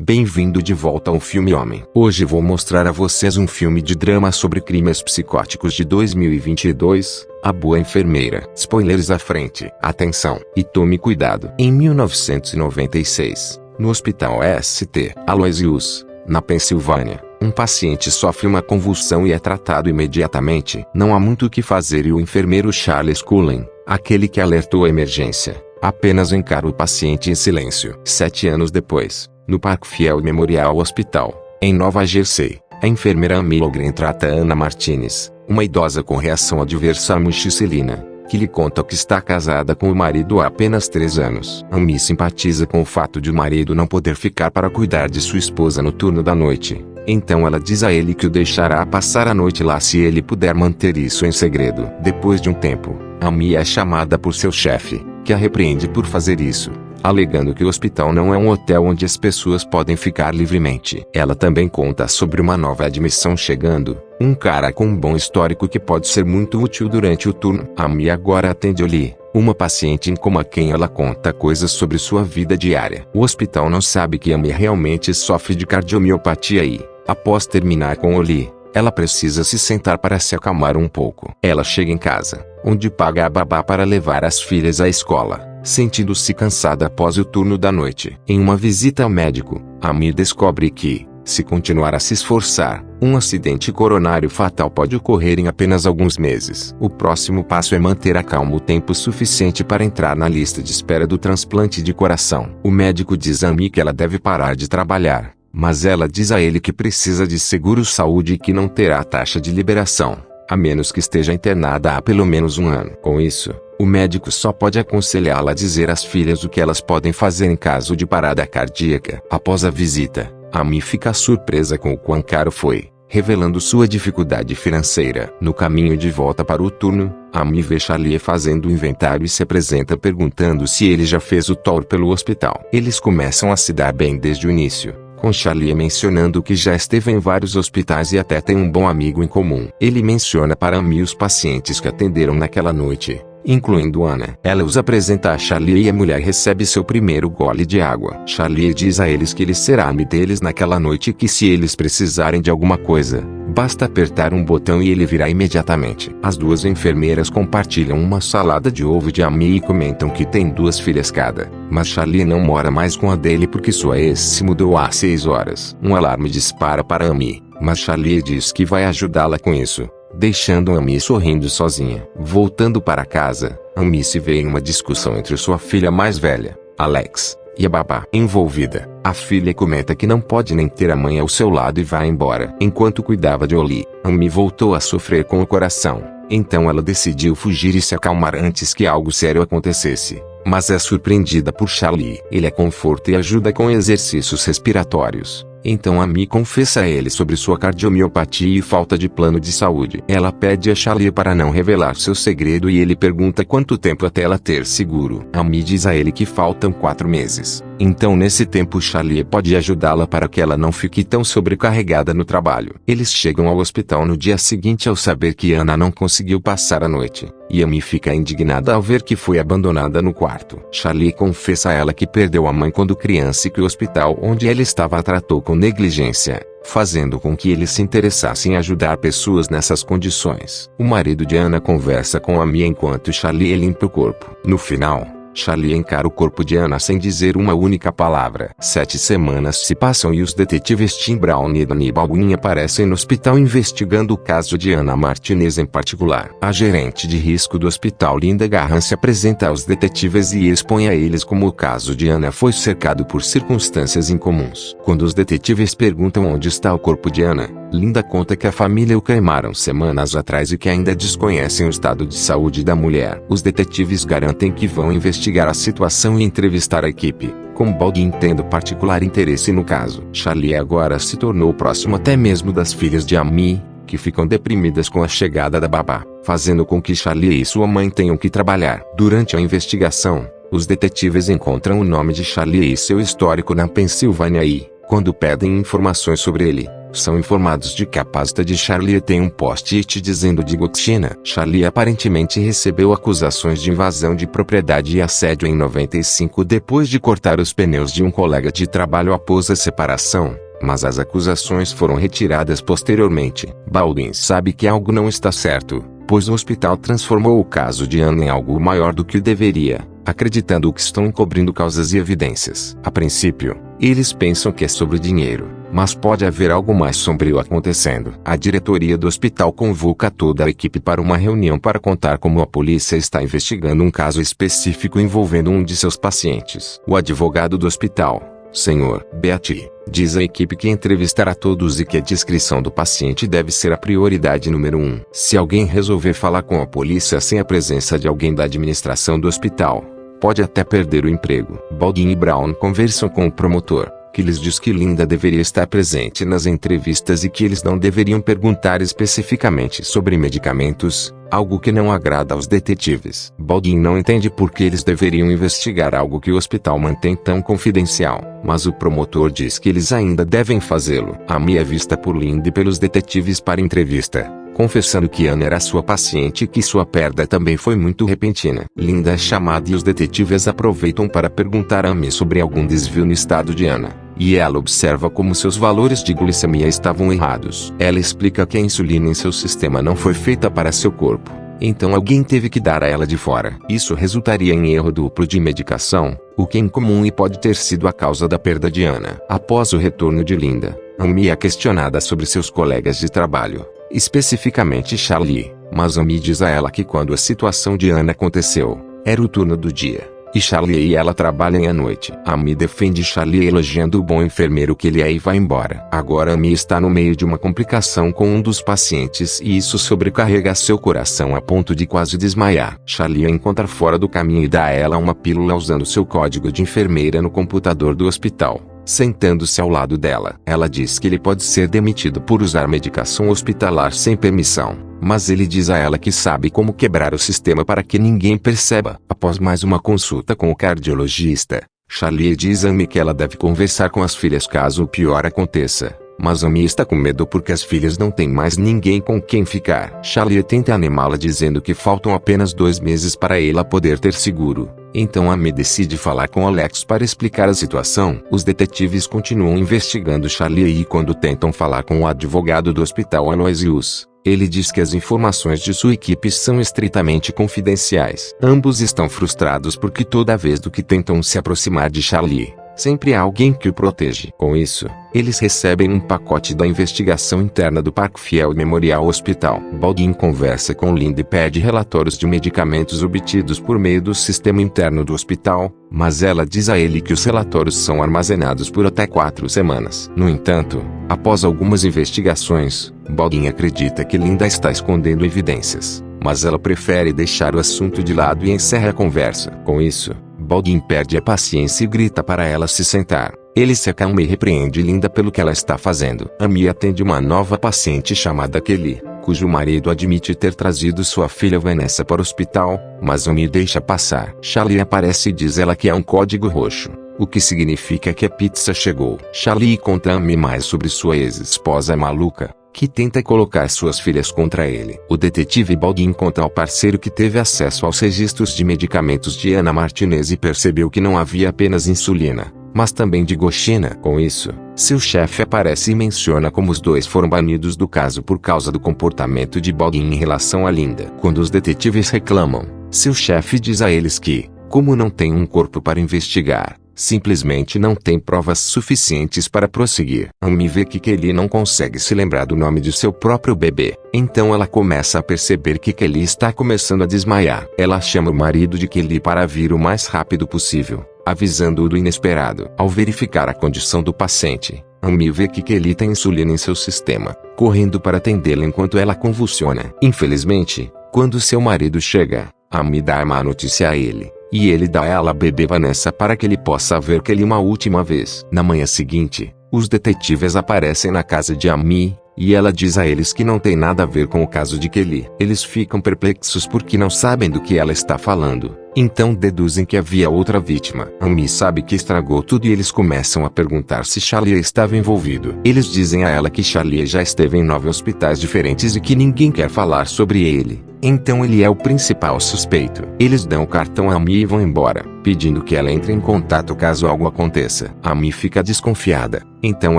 Bem-vindo de volta ao Filme Homem. Hoje vou mostrar a vocês um filme de drama sobre crimes psicóticos de 2022, A Boa Enfermeira. Spoilers à frente. Atenção, e tome cuidado. Em 1996, no Hospital St. Aloysius, na Pensilvânia, um paciente sofre uma convulsão e é tratado imediatamente. Não há muito o que fazer e o enfermeiro Charles Cullen, aquele que alertou a emergência, apenas encara o paciente em silêncio. 7 anos depois, no Parkfield Memorial Hospital, em Nova Jersey, a enfermeira Amy Logren trata Anna Martinez, uma idosa com reação adversa à amoxicilina, que lhe conta que está casada com o marido há apenas 3 anos. Amy simpatiza com o fato de o marido não poder ficar para cuidar de sua esposa no turno da noite. Então ela diz a ele que o deixará passar a noite lá se ele puder manter isso em segredo. Depois de um tempo, Amy é chamada por seu chefe, que a repreende por fazer isso, alegando que o hospital não é um hotel onde as pessoas podem ficar livremente. Ela também conta sobre uma nova admissão chegando, um cara com um bom histórico que pode ser muito útil durante o turno. Amy agora atende Oli, uma paciente em coma a quem ela conta coisas sobre sua vida diária. O hospital não sabe que Amy realmente sofre de cardiomiopatia e, após terminar com Oli, ela precisa se sentar para se acalmar um pouco. Ela chega em casa, onde paga a babá para levar as filhas à escola, sentindo-se cansada após o turno da noite. Em uma visita ao médico, Amy descobre que, se continuar a se esforçar, um acidente coronário fatal pode ocorrer em apenas alguns meses. O próximo passo é manter a calma o tempo suficiente para entrar na lista de espera do transplante de coração. O médico diz a Amy que ela deve parar de trabalhar, mas ela diz a ele que precisa de seguro-saúde e que não terá taxa de liberação, a menos que esteja internada há pelo menos 1 ano. Com isso, o médico só pode aconselhá-la a dizer às filhas o que elas podem fazer em caso de parada cardíaca. Após a visita, Amy fica surpresa com o quão caro foi, revelando sua dificuldade financeira. No caminho de volta para o turno, Amy vê Charlie fazendo o inventário e se apresenta perguntando se ele já fez o tour pelo hospital. Eles começam a se dar bem desde o início, com Charlie mencionando que já esteve em vários hospitais e até tem um bom amigo em comum. Ele menciona para Amy os pacientes que atenderam naquela noite, incluindo Anna. Ela os apresenta a Charlie e a mulher recebe seu primeiro gole de água. Charlie diz a eles que ele será amigo deles naquela noite e que se eles precisarem de alguma coisa, basta apertar um botão e ele virá imediatamente. As duas enfermeiras compartilham uma salada de ovo de Amy e comentam que tem 2 filhas cada, mas Charlie não mora mais com a dele porque sua ex se mudou há 6 horas. Um alarme dispara para Amy, mas Charlie diz que vai ajudá-la com isso, deixando Amy sorrindo sozinha. Voltando para casa, Amy se vê em uma discussão entre sua filha mais velha, Alex, e a babá envolvida. A filha comenta que não pode nem ter a mãe ao seu lado e vai embora. Enquanto cuidava de Oli, Amy voltou a sofrer com o coração. Então ela decidiu fugir e se acalmar antes que algo sério acontecesse, mas é surpreendida por Charlie. Ele a conforta e ajuda com exercícios respiratórios. Então Amy confessa a ele sobre sua cardiomiopatia e falta de plano de saúde. Ela pede a Charlie para não revelar seu segredo e ele pergunta quanto tempo até ela ter seguro. Amy diz a ele que faltam 4 meses. Então nesse tempo Charlie pode ajudá-la para que ela não fique tão sobrecarregada no trabalho. Eles chegam ao hospital no dia seguinte ao saber que Anna não conseguiu passar a noite, e Amy fica indignada ao ver que foi abandonada no quarto. Charlie confessa a ela que perdeu a mãe quando criança e que o hospital onde ela estava a tratou com negligência, fazendo com que ele se interessasse em ajudar pessoas nessas condições. O marido de Anna conversa com Amy enquanto Charlie limpa o corpo. No final, Charlie encara o corpo de Anna sem dizer uma única palavra. 7 semanas se passam e os detetives Tim Brown e Danny Baldwin aparecem no hospital investigando o caso de Anna Martinez em particular. A gerente de risco do hospital Linda Garran se apresenta aos detetives e expõe a eles como o caso de Anna foi cercado por circunstâncias incomuns. Quando os detetives perguntam onde está o corpo de Anna, Linda conta que a família o cremaram semanas atrás e que ainda desconhecem o estado de saúde da mulher. Os detetives garantem que vão investigar a situação e entrevistar a equipe, com Baldwin tendo particular interesse no caso. Charlie agora se tornou próximo até mesmo das filhas de Amy, que ficam deprimidas com a chegada da babá, fazendo com que Charlie e sua mãe tenham que trabalhar. Durante a investigação, os detetives encontram o nome de Charlie e seu histórico na Pensilvânia e, quando pedem informações sobre ele, são informados de que a pasta de Charlie tem um post-it dizendo dioxina. Charlie aparentemente recebeu acusações de invasão de propriedade e assédio em 95 depois de cortar os pneus de um colega de trabalho após a separação, mas as acusações foram retiradas posteriormente. Baldwin sabe que algo não está certo, pois o hospital transformou o caso de Anna em algo maior do que deveria, acreditando que estão encobrindo causas e evidências. A princípio, eles pensam que é sobre dinheiro, mas pode haver algo mais sombrio acontecendo. A diretoria do hospital convoca toda a equipe para uma reunião para contar como a polícia está investigando um caso específico envolvendo um de seus pacientes. O advogado do hospital, Sr. Beatty, diz à equipe que entrevistará todos e que a descrição do paciente deve ser a prioridade número 1. Se alguém resolver falar com a polícia sem a presença de alguém da administração do hospital, pode até perder o emprego. Baldwin e Brown conversam com o promotor, que lhes diz que Linda deveria estar presente nas entrevistas e que eles não deveriam perguntar especificamente sobre medicamentos, algo que não agrada aos detetives. Baldwin não entende por que eles deveriam investigar algo que o hospital mantém tão confidencial, mas o promotor diz que eles ainda devem fazê-lo. Amy é vista por Linda e pelos detetives para entrevista, confessando que Anna era sua paciente e que sua perda também foi muito repentina. Linda é chamada e os detetives aproveitam para perguntar a Amy sobre algum desvio no estado de Anna, e ela observa como seus valores de glicemia estavam errados. Ela explica que a insulina em seu sistema não foi feita para seu corpo, então alguém teve que dar a ela de fora. Isso resultaria em erro duplo de medicação, o que é incomum e pode ter sido a causa da perda de Anna. Após o retorno de Linda, Amy é questionada sobre seus colegas de trabalho, especificamente Charlie, mas Amy diz a ela que quando a situação de Anna aconteceu, era o turno do dia, e Charlie e ela trabalham à noite. Amy defende Charlie elogiando o bom enfermeiro que ele é e vai embora. Agora Amy está no meio de uma complicação com um dos pacientes e isso sobrecarrega seu coração a ponto de quase desmaiar. Charlie a encontra fora do caminho e dá a ela uma pílula usando seu código de enfermeira no computador do hospital. Sentando-se ao lado dela, ela diz que ele pode ser demitido por usar medicação hospitalar sem permissão, mas ele diz a ela que sabe como quebrar o sistema para que ninguém perceba. Após mais uma consulta com o cardiologista, Charlie diz a Amy que ela deve conversar com as filhas caso o pior aconteça, mas Amy está com medo porque as filhas não têm mais ninguém com quem ficar. Charlie tenta animá-la dizendo que faltam apenas 2 meses para ela poder ter seguro. Então Amy decide falar com Alex para explicar a situação. Os detetives continuam investigando Charlie e quando tentam falar com o advogado do hospital Aloysius, ele diz que as informações de sua equipe são estritamente confidenciais. Ambos estão frustrados porque toda vez que tentam se aproximar de Charlie, sempre há alguém que o protege. Com isso, eles recebem um pacote da investigação interna do Parkfield Memorial Hospital. Baldwin conversa com Linda e pede relatórios de medicamentos obtidos por meio do sistema interno do hospital, mas ela diz a ele que os relatórios são armazenados por até 4 semanas. No entanto, após algumas investigações, Baldwin acredita que Linda está escondendo evidências, mas ela prefere deixar o assunto de lado e encerra a conversa. Com isso, Baldwin perde a paciência e grita para ela se sentar. Ele se acalma e repreende Linda pelo que ela está fazendo. Amy atende uma nova paciente chamada Kelly, cujo marido admite ter trazido sua filha Vanessa para o hospital, mas Amy deixa passar. Charlie aparece e diz ela que é um código roxo, o que significa que a pizza chegou. Charlie conta a Amy mais sobre sua ex-esposa maluca, que tenta colocar suas filhas contra ele. O detetive Baldwin conta ao parceiro que teve acesso aos registros de medicamentos de Anna Martinez e percebeu que não havia apenas insulina, mas também digoxina. Com isso, seu chefe aparece e menciona como os dois foram banidos do caso por causa do comportamento de Baldwin em relação a Linda. Quando os detetives reclamam, seu chefe diz a eles que, como não tem um corpo para investigar, simplesmente não tem provas suficientes para prosseguir. Amy vê que Kelly não consegue se lembrar do nome de seu próprio bebê. Então ela começa a perceber que Kelly está começando a desmaiar. Ela chama o marido de Kelly para vir o mais rápido possível, avisando-o do inesperado. Ao verificar a condição do paciente, Amy vê que Kelly tem insulina em seu sistema, correndo para atendê-la enquanto ela convulsiona. Infelizmente, quando seu marido chega, Amy dá a má notícia a ele, e ele dá a ela a bebê Vanessa para que ele possa ver Kelly uma última vez. Na manhã seguinte, os detetives aparecem na casa de Amy, e ela diz a eles que não tem nada a ver com o caso de Kelly. Eles ficam perplexos porque não sabem do que ela está falando, Então deduzem que havia outra vítima. Amy sabe que estragou tudo e eles começam a perguntar se Charlie estava envolvido. Eles dizem a ela que Charlie já esteve em 9 hospitais diferentes e que ninguém quer falar sobre ele. Então ele é o principal suspeito. Eles dão o cartão a Amy e vão embora, pedindo que ela entre em contato caso algo aconteça. Amy fica desconfiada. Então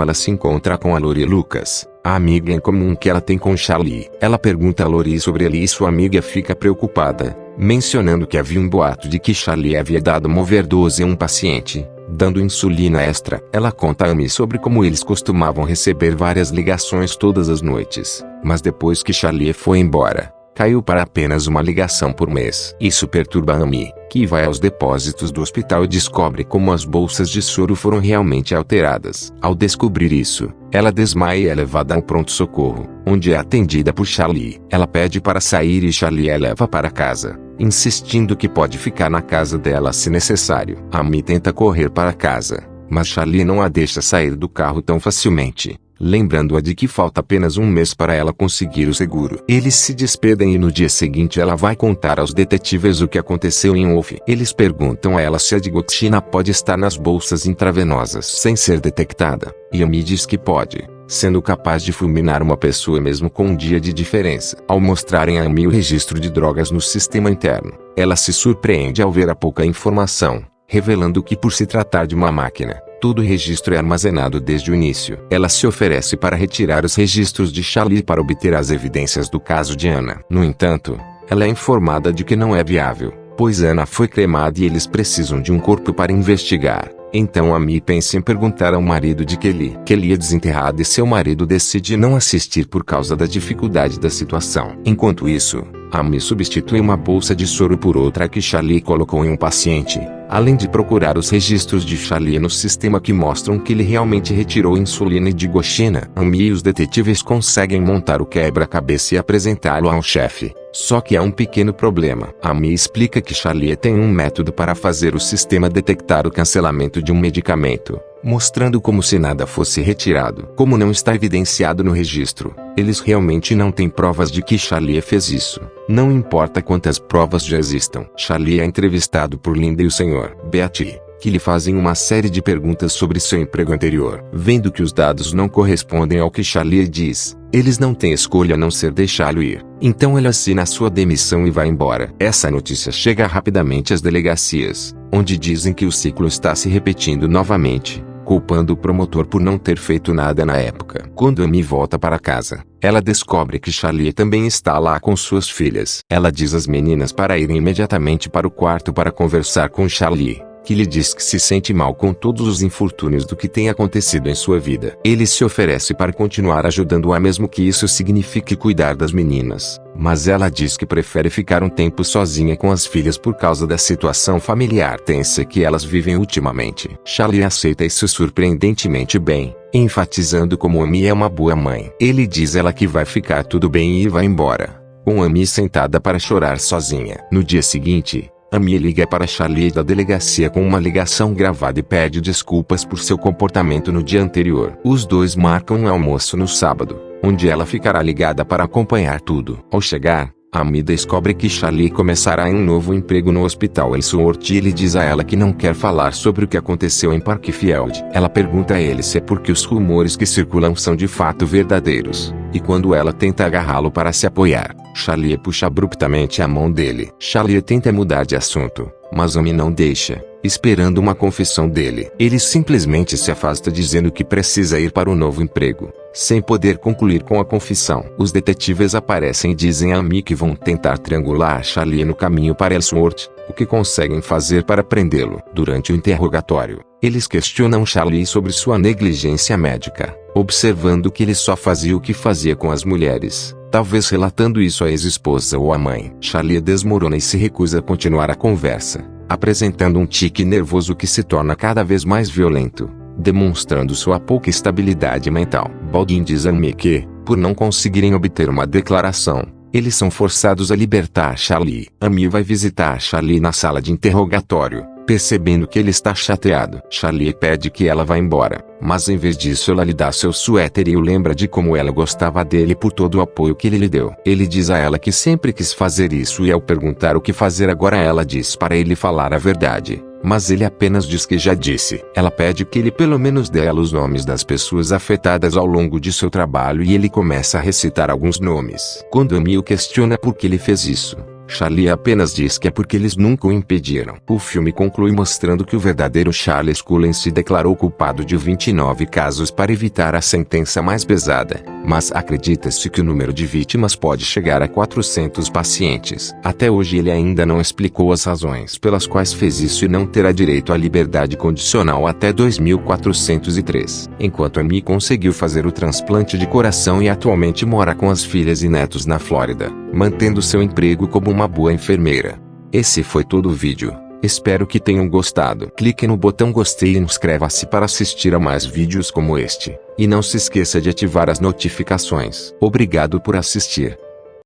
ela se encontra com a Lori Lucas, a amiga em comum que ela tem com Charlie. Ela pergunta a Lori sobre ele e sua amiga fica preocupada, mencionando que havia um boato de que Charlie havia dado uma overdose a um paciente, dando insulina extra. Ela conta a Amy sobre como eles costumavam receber várias ligações todas as noites, mas depois que Charlie foi embora, caiu para apenas uma ligação por mês. Isso perturba Amy, que vai aos depósitos do hospital e descobre como as bolsas de soro foram realmente alteradas. Ao descobrir isso, ela desmaia e é levada ao pronto-socorro, onde é atendida por Charlie. Ela pede para sair e Charlie a leva para casa, insistindo que pode ficar na casa dela se necessário. Amy tenta correr para casa, mas Charlie não a deixa sair do carro tão facilmente, lembrando-a de que falta apenas um mês para ela conseguir o seguro. Eles se despedem e no dia seguinte ela vai contar aos detetives o que aconteceu em Wolf. Eles perguntam a ela se a digoxina pode estar nas bolsas intravenosas sem ser detectada, e Amy diz que pode, sendo capaz de fulminar uma pessoa mesmo com um dia de diferença. Ao mostrarem a Amy o registro de drogas no sistema interno, ela se surpreende ao ver a pouca informação, revelando que por se tratar de uma máquina, todo o registro é armazenado desde o início. Ela se oferece para retirar os registros de Charlie para obter as evidências do caso de Anna. No entanto, ela é informada de que não é viável, pois Anna foi cremada e eles precisam de um corpo para investigar. Então Amy pensa em perguntar ao marido de Kelly. Kelly é desenterrada e seu marido decide não assistir por causa da dificuldade da situação. Enquanto isso, Amy substitui uma bolsa de soro por outra que Charlie colocou em um paciente, além de procurar os registros de Charlie no sistema que mostram que ele realmente retirou insulina e digoxina. Amy e os detetives conseguem montar o quebra-cabeça e apresentá-lo ao chefe. Só que há um pequeno problema. Amy explica que Charlie tem um método para fazer o sistema detectar o cancelamento de um medicamento, mostrando como se nada fosse retirado. Como não está evidenciado no registro, eles realmente não têm provas de que Charlie fez isso. Não importa quantas provas já existam. Charlie é entrevistado por Linda e o Sr. Beatty, que lhe fazem uma série de perguntas sobre seu emprego anterior. Vendo que os dados não correspondem ao que Charlie diz, eles não têm escolha a não ser deixá-lo ir. Então ele assina a sua demissão e vai embora. Essa notícia chega rapidamente às delegacias, onde dizem que o ciclo está se repetindo novamente, culpando o promotor por não ter feito nada na época. Quando Amy volta para casa, ela descobre que Charlie também está lá com suas filhas. Ela diz às meninas para irem imediatamente para o quarto para conversar com Charlie, que lhe diz que se sente mal com todos os infortúnios do que tem acontecido em sua vida. Ele se oferece para continuar ajudando-a mesmo que isso signifique cuidar das meninas, mas ela diz que prefere ficar um tempo sozinha com as filhas por causa da situação familiar tensa que elas vivem ultimamente. Charlie aceita isso surpreendentemente bem, enfatizando como Amy é uma boa mãe. Ele diz a ela que vai ficar tudo bem e vai embora, com Amy sentada para chorar sozinha. No dia seguinte, Amy liga para Charlie da delegacia com uma ligação gravada e pede desculpas por seu comportamento no dia anterior. Os dois marcam um almoço no sábado, onde ela ficará ligada para acompanhar tudo. Ao chegar, Amy descobre que Charlie começará um novo emprego no hospital Ellsworth e ele diz a ela que não quer falar sobre o que aconteceu em Parkfield. Ela pergunta a ele se é porque os rumores que circulam são de fato verdadeiros, e quando ela tenta agarrá-lo para se apoiar, Charlie puxa abruptamente a mão dele. Charlie tenta mudar de assunto, mas Amy não deixa, esperando uma confissão dele. Ele simplesmente se afasta dizendo que precisa ir para o novo emprego, sem poder concluir com a confissão. Os detetives aparecem e dizem a Amy que vão tentar triangular Charlie no caminho para Ellsworth, o que conseguem fazer para prendê-lo. Durante o interrogatório, eles questionam Charlie sobre sua negligência médica, observando que ele só fazia o que fazia com as mulheres, talvez relatando isso à ex-esposa ou à mãe. Charlie desmorona e se recusa a continuar a conversa, apresentando um tique nervoso que se torna cada vez mais violento, demonstrando sua pouca estabilidade mental. Baldwin diz a Amy que, por não conseguirem obter uma declaração, eles são forçados a libertar Charlie. Amy vai visitar Charlie na sala de interrogatório, Percebendo que ele está chateado, Charlie pede que ela vá embora, mas em vez disso ela lhe dá seu suéter e o lembra de como ela gostava dele por todo o apoio que ele lhe deu. Ele diz a ela que sempre quis fazer isso e ao perguntar o que fazer agora ela diz para ele falar a verdade. Mas ele apenas diz que já disse. Ela pede que ele pelo menos dê a ela os nomes das pessoas afetadas ao longo de seu trabalho e ele começa a recitar alguns nomes. Quando Amy o questiona por que ele fez isso, Charlie apenas diz que é porque eles nunca o impediram. O filme conclui mostrando que o verdadeiro Charles Cullen se declarou culpado de 29 casos para evitar a sentença mais pesada, mas acredita-se que o número de vítimas pode chegar a 400 pacientes. Até hoje ele ainda não explicou as razões pelas quais fez isso e não terá direito à liberdade condicional até 2403. Enquanto Amy conseguiu fazer o transplante de coração e atualmente mora com as filhas e netos na Flórida, mantendo seu emprego como uma boa enfermeira. Esse foi todo o vídeo. Espero que tenham gostado. Clique no botão gostei e inscreva-se para assistir a mais vídeos como este. E não se esqueça de ativar as notificações. Obrigado por assistir.